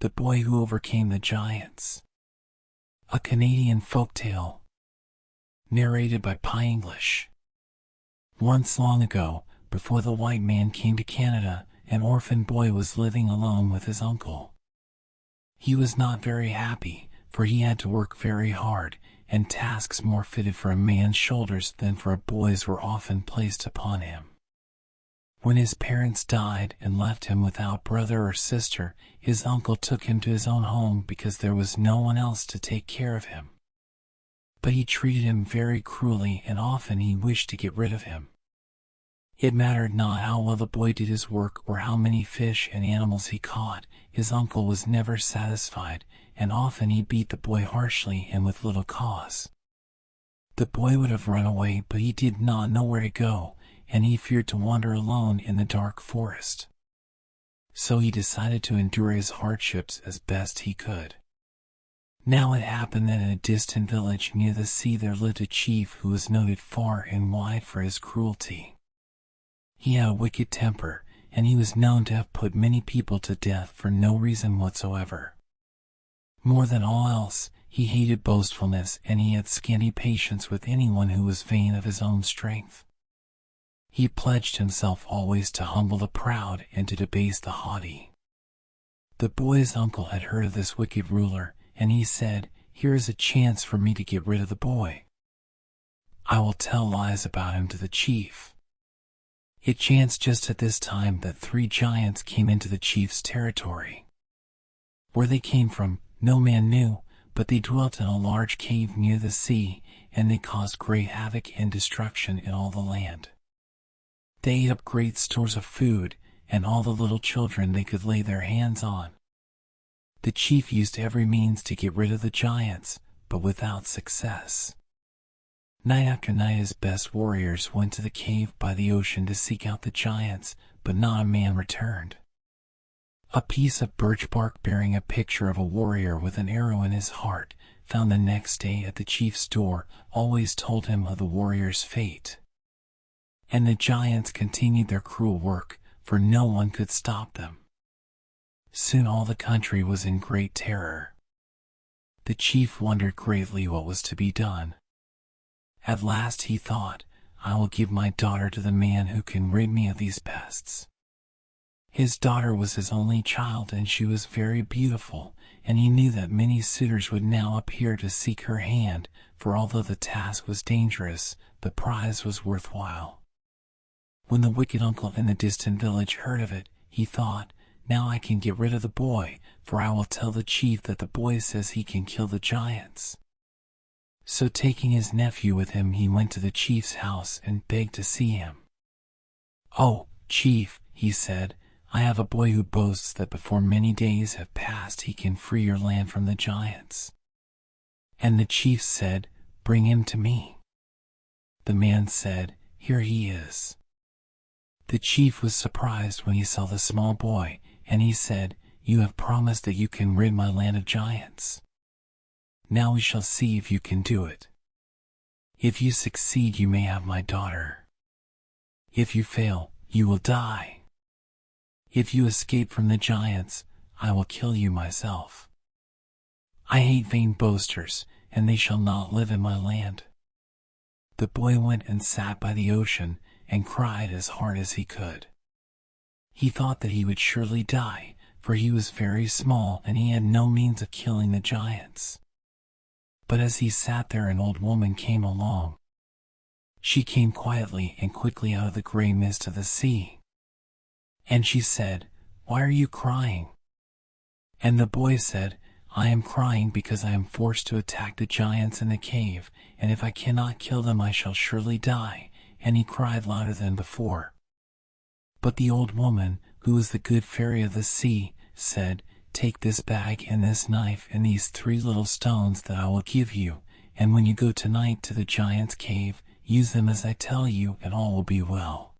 The Boy Who Overcame the Giants. A Canadian folktale. Narrated by PiEnglish. Once long ago, before the white man came to Canada, an orphan boy was living alone with his uncle. He was not very happy, for he had to work very hard, and tasks more fitted for a man's shoulders than for a boy's were often placed upon him. When his parents died and left him without brother or sister, his uncle took him to his own home because there was no one else to take care of him. But he treated him very cruelly, and often he wished to get rid of him. It mattered not how well the boy did his work or how many fish and animals he caught, his uncle was never satisfied, and often he beat the boy harshly and with little cause. The boy would have run away, but he did not know where to go, and he feared to wander alone in the dark forest. So he decided to endure his hardships as best he could. Now it happened that in a distant village near the sea there lived a chief who was noted far and wide for his cruelty. He had a wicked temper, and he was known to have put many people to death for no reason whatsoever. More than all else, he hated boastfulness, and he had scanty patience with anyone who was vain of his own strength. He pledged himself always to humble the proud and to debase the haughty. The boy's uncle had heard of this wicked ruler, and he said, "Here is a chance for me to get rid of the boy. I will tell lies about him to the chief." It chanced just at this time that 3 giants came into the chief's territory. Where they came from, no man knew, but they dwelt in a large cave near the sea, and they caused great havoc and destruction in all the land. They ate up great stores of food, and all the little children they could lay their hands on. The chief used every means to get rid of the giants, but without success. Night after night his best warriors went to the cave by the ocean to seek out the giants, but not a man returned. A piece of birch bark bearing a picture of a warrior with an arrow in his heart, found the next day at the chief's door, always told him of the warrior's fate. And the giants continued their cruel work, for no one could stop them. Soon all the country was in great terror. The chief wondered greatly what was to be done. At last he thought, "I will give my daughter to the man who can rid me of these pests." His daughter was his only child, and she was very beautiful, and he knew that many suitors would now appear to seek her hand, for although the task was dangerous, the prize was worthwhile. When the wicked uncle in the distant village heard of it, he thought, "Now I can get rid of the boy, for I will tell the chief that the boy says he can kill the giants." So taking his nephew with him, he went to the chief's house and begged to see him. "Oh, chief," he said, "I have a boy who boasts that before many days have passed he can free your land from the giants." And the chief said, "Bring him to me." The man said, "Here he is." The chief was surprised when he saw the small boy, and he said, "You have promised that you can rid my land of giants. Now we shall see if you can do it. If you succeed, you may have my daughter. If you fail, you will die. If you escape from the giants, I will kill you myself. I hate vain boasters, and they shall not live in my land." The boy went and sat by the ocean, and cried as hard as he could. He thought that he would surely die, for he was very small and he had no means of killing the giants. But as he sat there, an old woman came along. She came quietly and quickly out of the gray mist of the sea. And she said, "Why are you crying?" And the boy said, "I am crying because I am forced to attack the giants in the cave, and if I cannot kill them I shall surely die," and he cried louder than before. But the old woman, who was the good fairy of the sea, said, "Take this bag and this knife and these 3 little stones that I will give you, and when you go tonight to the giant's cave, use them as I tell you, and all will be well."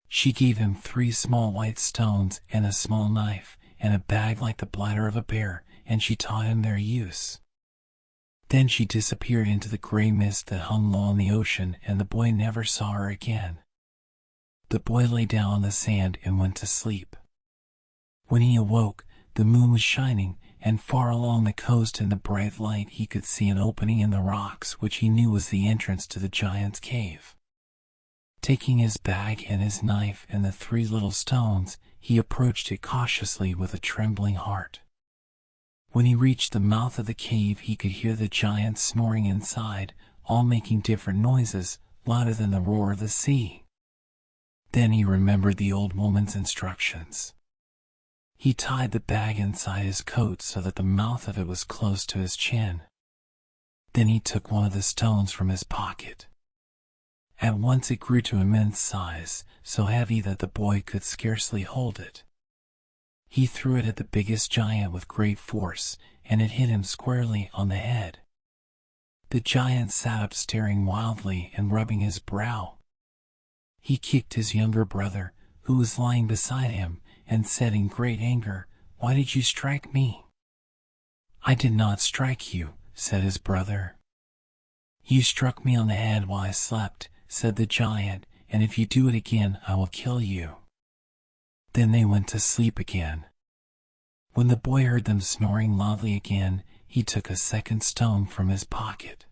She gave him 3 small white stones and a small knife, and a bag like the bladder of a bear, and she taught him their use. Then she disappeared into the gray mist that hung low on the ocean, and the boy never saw her again. The boy lay down on the sand and went to sleep. When he awoke, The moon was shining, and far along the coast in the bright light he could see an opening in the rocks which he knew was the entrance to the giant's cave. Taking his bag and his knife and the 3 little stones, he approached it cautiously with a trembling heart. When he reached the mouth of the cave, he could hear the giant snoring inside, all making different noises, louder than the roar of the sea. Then he remembered the old woman's instructions. He tied the bag inside his coat so that the mouth of it was close to his chin. Then he took one of the stones from his pocket. At once it grew to immense size, so heavy that the boy could scarcely hold it. He threw it at the biggest giant with great force, and it hit him squarely on the head. The giant sat up staring wildly and rubbing his brow. He kicked his younger brother, who was lying beside him, and said in great anger, "Why did you strike me?" "I did not strike you," said his brother. "You struck me on the head while I slept," said the giant, "and if you do it again, I will kill you." Then they went to sleep again. When the boy heard them snoring loudly again, he took a second stone from his pocket.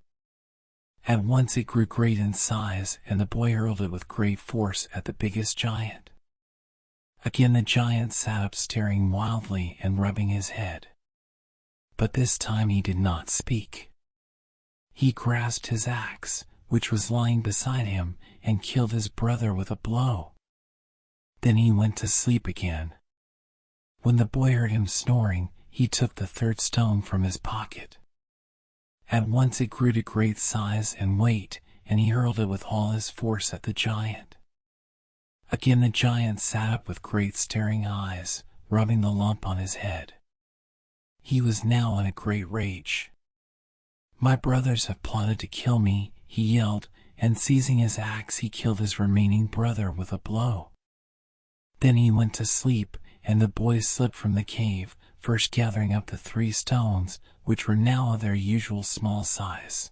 At once it grew great in size, and the boy hurled it with great force at the biggest giant. Again the giant sat up staring wildly and rubbing his head. But this time he did not speak. He grasped his axe, which was lying beside him, and killed his brother with a blow. Then he went to sleep again. When the boy heard him snoring, he took the 3rd stone from his pocket. At once it grew to great size and weight, and he hurled it with all his force at the giant. Again the giant sat up with great staring eyes, rubbing the lump on his head. He was now in a great rage. "My brothers have plotted to kill me," he yelled, and seizing his axe he killed his remaining brother with a blow. Then he went to sleep, and the boys slipped from the cave, first gathering up the 3 stones, which were now of their usual small size.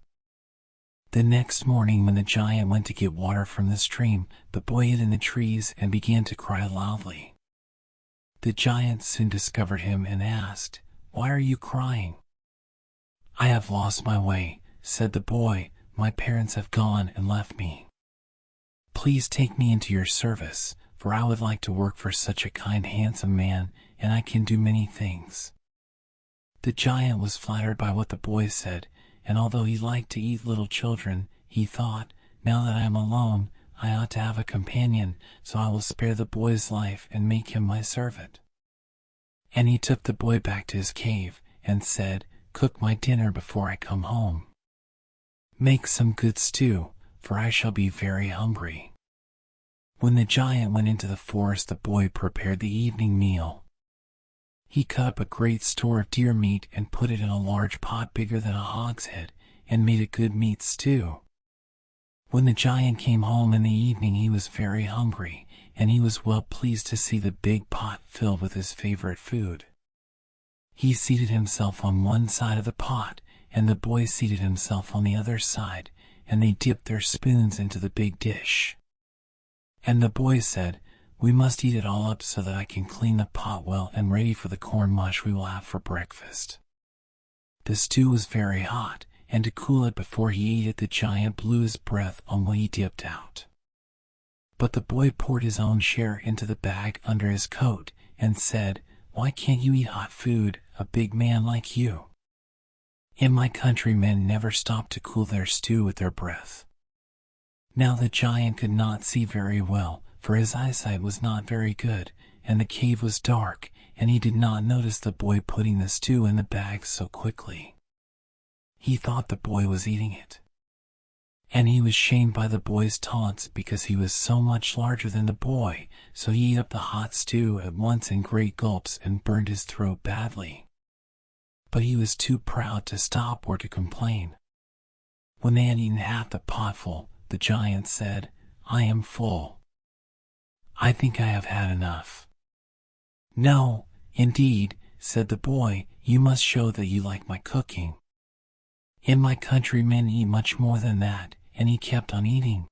The next morning when the giant went to get water from the stream, the boy hid in the trees and began to cry loudly. The giant soon discovered him and asked, "Why are you crying?" "I have lost my way," said the boy. "My parents have gone and left me. Please take me into your service, for I would like to work for such a kind, handsome man, and I can do many things." The giant was flattered by what the boy said, and although he liked to eat little children, he thought, "Now that I am alone, I ought to have a companion, so I will spare the boy's life and make him my servant." And he took the boy back to his cave, and said, "Cook my dinner before I come home. Make some good stew, for I shall be very hungry." When the giant went into the forest, the boy prepared the evening meal. He cut up a great store of deer meat and put it in a large pot bigger than a hogshead, and made a good meat stew. When the giant came home in the evening, he was very hungry, and he was well pleased to see the big pot filled with his favorite food. He seated himself on one side of the pot, and the boy seated himself on the other side, and they dipped their spoons into the big dish. And the boy said, "We must eat it all up so that I can clean the pot well and ready for the corn mush we will have for breakfast." The stew was very hot, and to cool it before he ate it, the giant blew his breath on what he dipped out. But the boy poured his own share into the bag under his coat, and said, "Why can't you eat hot food, a big man like you? In my country men never stop to cool their stew with their breath." Now the giant could not see very well, for his eyesight was not very good, and the cave was dark, and he did not notice the boy putting the stew in the bag so quickly. He thought the boy was eating it, and he was shamed by the boy's taunts because he was so much larger than the boy, so he ate up the hot stew at once in great gulps and burned his throat badly. But he was too proud to stop or to complain. When they had eaten half the potful, the giant said, "I am full. I think I have had enough." "No, indeed," said the boy, "you must show that you like my cooking. In my country men eat much more than that," and he kept on eating.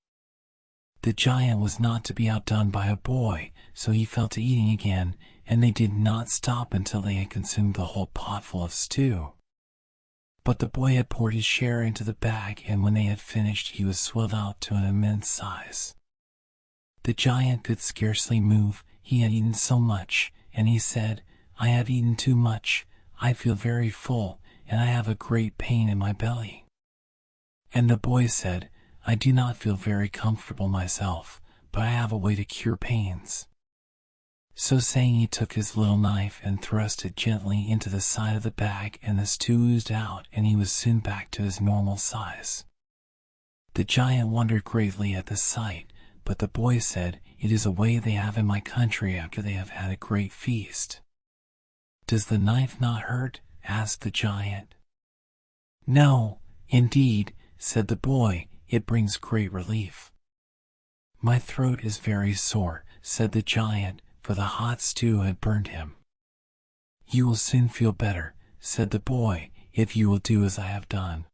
The giant was not to be outdone by a boy, so he fell to eating again, and they did not stop until they had consumed the whole potful of stew. But the boy had poured his share into the bag, and when they had finished he was swelled out to an immense size. The giant could scarcely move, he had eaten so much, and he said, "I have eaten too much, I feel very full, and I have a great pain in my belly." And the boy said, "I do not feel very comfortable myself, but I have a way to cure pains." So saying, he took his little knife and thrust it gently into the side of the bag, and the stew oozed out, and he was soon back to his normal size. The giant wondered greatly at the sight, but the boy said, "It is a way they have in my country after they have had a great feast." "Does the knife not hurt?" asked the giant. "No, indeed," said the boy, "it brings great relief." "My throat is very sore," said the giant, for the hot stew had burned him. "You will soon feel better," said the boy, "if you will do as I have done."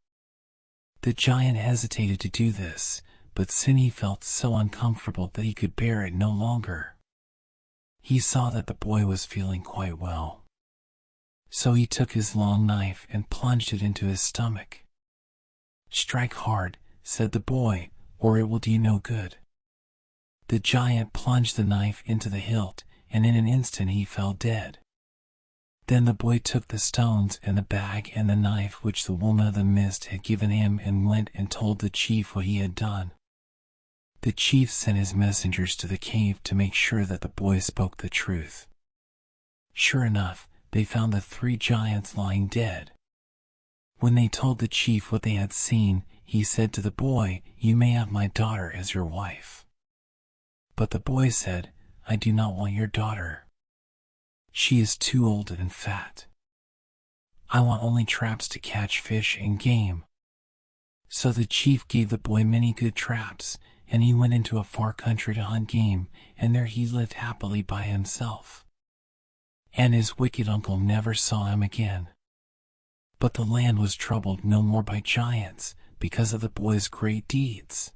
The giant hesitated to do this, but soon he felt so uncomfortable that he could bear it no longer. He saw that the boy was feeling quite well. So he took his long knife and plunged it into his stomach. "Strike hard," said the boy, "or it will do you no good." The giant plunged the knife into the hilt, and in an instant he fell dead. Then the boy took the stones and the bag and the knife which the woman of the mist had given him, and went and told the chief what he had done. The chief sent his messengers to the cave to make sure that the boy spoke the truth. Sure enough, they found the 3 giants lying dead. When they told the chief what they had seen, he said to the boy, "You may have my daughter as your wife." But the boy said, "I do not want your daughter. She is too old and fat. I want only traps to catch fish and game." So the chief gave the boy many good traps, and he went into a far country to hunt game, and there he lived happily by himself. And his wicked uncle never saw him again. But the land was troubled no more by giants, because of the boy's great deeds.